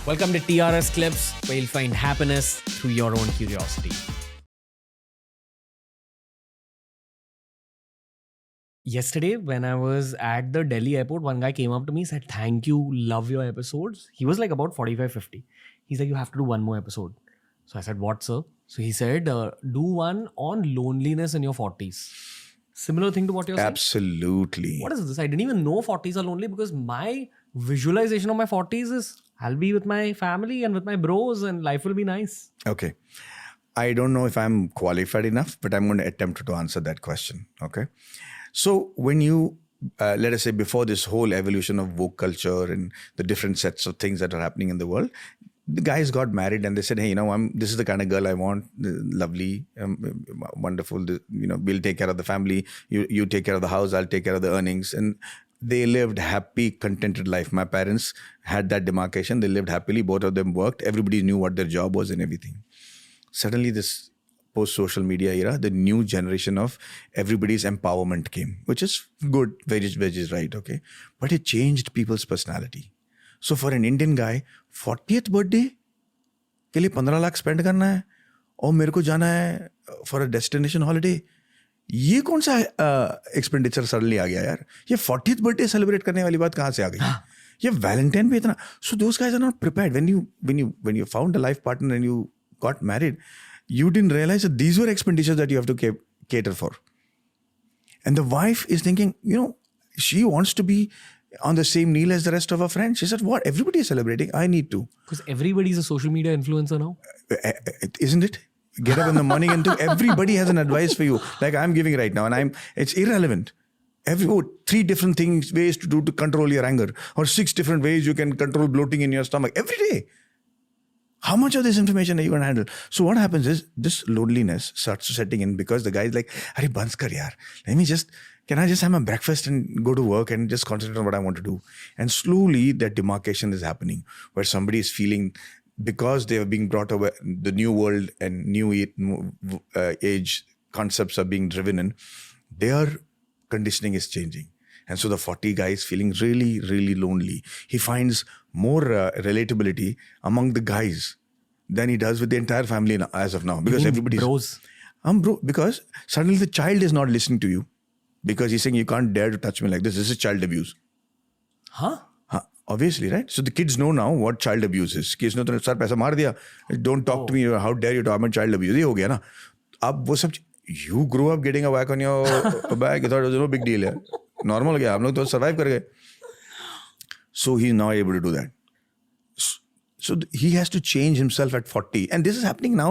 Welcome to TRS Clips, where you'll find happiness through your own curiosity. Yesterday, when I was at the Delhi airport, one guy came up to me, said, "Thank you, love your episodes." He was like about 45-50. He's like, "You have to do one more episode." So I said, "What, sir?" So he said, "Do one on loneliness in your 40s. Similar thing to what you're saying? Absolutely. What is this? I didn't even know 40s are lonely because my visualization of my 40s is I'll be with my family and with my bros and life will be nice. Okay. I don't know if I'm qualified enough, but I'm going to attempt to answer that question. Okay. So when you, let us say before this whole evolution of woke culture and the different sets of things that are happening in the world, the guys got married and they said, "Hey, this is the kind of girl I want. Lovely, wonderful. We'll take care of the family. You take care of the house. I'll take care of the earnings." And they lived happy, contented life. My parents had that demarcation. They lived happily. Both of them worked. Everybody knew what their job was and everything. Suddenly, this post-social media era, the new generation of everybody's empowerment came, which is good, which is right, okay? But it changed people's personality. So for an Indian guy, 40th birthday के लिए 15 lakh spend करना है और मेरे को जाना है for a destination holiday. ये कौन सा एक्सपेंडिचर सडनली आ गया यार? ये 40th birthday सेलिब्रेट करने वाली बात कहाँ से आ गई? ये वैलेंटाइन पे इतना. So those guys are not prepared. When you found a life partner and you got married, you didn't realize that these were expenditures that you have to cater for. And the wife is thinking, she wants to be on the same kneel as the rest of her friends. She said, "What? Everybody is celebrating. I need to." Because everybody's a social media influencer now. Isn't it? Get up in the morning and everybody has an advice for you. Like I'm giving right now, and it's irrelevant. 3 different ways to do to control your anger, or 6 different ways you can control bloating in your stomach every day. How much of this information are you going to handle? So what happens is this loneliness starts setting in because the guy's like, "Arey bands kar yaar. Can I just have my breakfast and go to work and just concentrate on what I want to do?" And slowly that demarcation is happening where somebody is feeling, because they are being brought away, the new world and new age concepts are being driven in, their conditioning is changing. And so the 40 guy is feeling really, really lonely. He finds more relatability among the guys than he does with the entire family as of now. Because everybody's bros. Because suddenly the child is not listening to you. Because he's saying, "You can't dare to touch me like this. This is child abuse." Huh? Obviously, right? So the kids know now what child abuse is. Kids know, "Sir, paisa maar diya. Don't talk to me. How dare you talk about child abuse?" ये हो गया ना. अब वो सब, you grew up getting a whack on your back. You thought it was no big deal. है. Normal गया. हम लोग तो survive कर गए. So he's now able to do that. So he has to change himself at 40. And this is happening now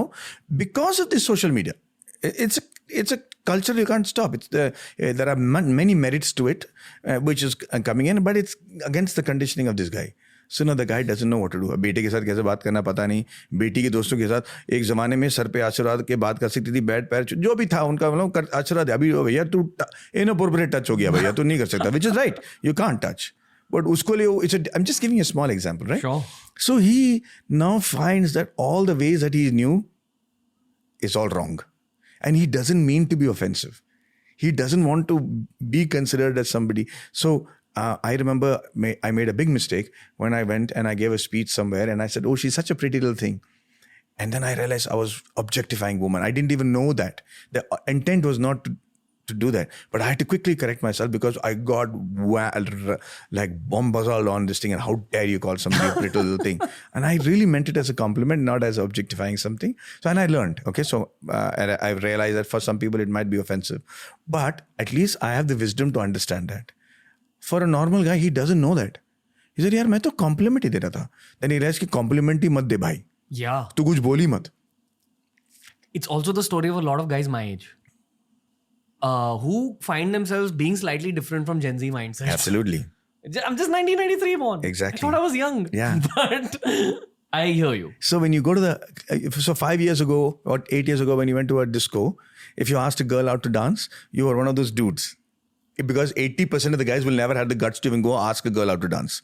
because of this social media. It's a culture you can't stop. There are many merits to it, which is coming in, but it's against the conditioning of this guy. So now the guy doesn't know what to do. बेटे के साथ कैसे बात करना पता नहीं. बेटी के दोस्तों के साथ एक ज़माने में सर पे आशीर्वाद के बात कर सकती थी, बैठ पैर जो भी था उनका मतलब आशीर्वाद. अभी भैया तू inappropriate touch हो गया भैया, तू नहीं कर सकता. Which is right. You can't touch. But उसको लिए I'm just giving you a small example, right? Sure. So he now finds that all the ways that he knew is all wrong. And he doesn't mean to be offensive. He doesn't want to be considered as somebody. So I remember I made a big mistake when I went and I gave a speech somewhere and I said, "Oh, she's such a pretty little thing." And then I realized I was objectifying women. I didn't even know that. The intent was not to do that. But I had to quickly correct myself because I got like bombazelled on this thing. And how dare you call somebody a pretty little thing? And I really meant it as a compliment, not as objectifying something. So, and I learned, okay? So and I realized that for some people it might be offensive. But at least I have the wisdom to understand that. For a normal guy, he doesn't know that. He said, "यार मैं तो compliment ही दे रहा था." Then he realized कि compliment ही मत दे भाई. Yeah. तू कुछ बोली मत. It's also the story of a lot of guys my age. Who find themselves being slightly different from Gen Z mindset. Absolutely. I'm just 1993 born. Exactly. I thought I was young. Yeah. But I hear you. So when you go to so 5 years ago or 8 years ago when you went to a disco, if you asked a girl out to dance, you were one of those dudes. Because 80% of the guys will never have the guts to even go ask a girl out to dance.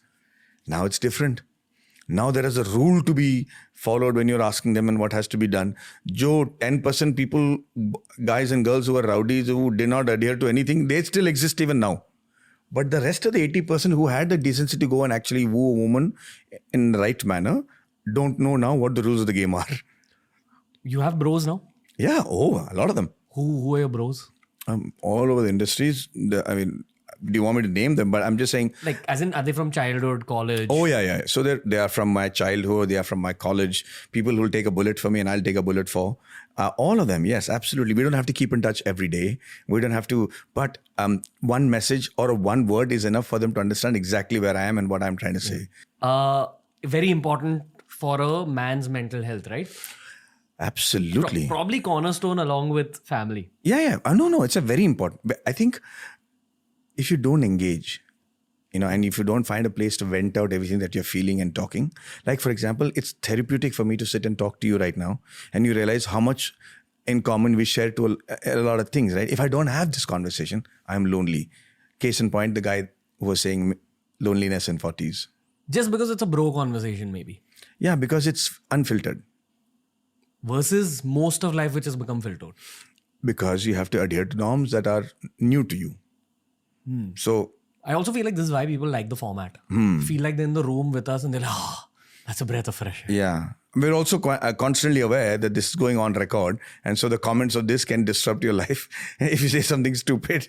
Now it's different. Now there is a rule to be followed when you're asking them and what has to be done. Jo 10% people, guys and girls who are rowdies, who did not adhere to anything, they still exist even now. But the rest of the 80% who had the decency to go and actually woo a woman in the right manner don't know now what the rules of the game are. You have bros now? Yeah, a lot of them. Who are your bros? All over the industries. Do you want me to name them? But I'm just saying. Like, as in, are they from childhood, college? Oh, yeah. So they are from my childhood. They are from my college. People who will take a bullet for me and I'll take a bullet for. All of them. Yes, absolutely. We don't have to keep in touch every day. We don't have to. But one message or one word is enough for them to understand exactly where I am and what I'm trying to say. Very important for a man's mental health, right? Absolutely. Probably cornerstone along with family. Yeah. No. It's a very important. I think if you don't engage, and if you don't find a place to vent out everything that you're feeling and talking, like for example, it's therapeutic for me to sit and talk to you right now, and you realize how much in common we share to a lot of things, right? If I don't have this conversation, I'm lonely. Case in point, the guy who was saying loneliness in 40s. Just because it's a bro conversation, maybe. Yeah, because it's unfiltered. Versus most of life which has become filtered. Because you have to adhere to norms that are new to you. So I also feel like this is why people like the format. Feel like they're in the room with us and they're like, that's a breath of fresh air. Yeah. We're also constantly aware that this is going on record. And so the comments of this can disrupt your life if you say something stupid.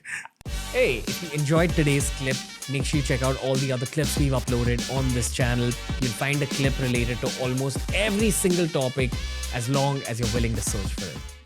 Hey, if you enjoyed today's clip, make sure you check out all the other clips we've uploaded on this channel. You'll find a clip related to almost every single topic as long as you're willing to search for it.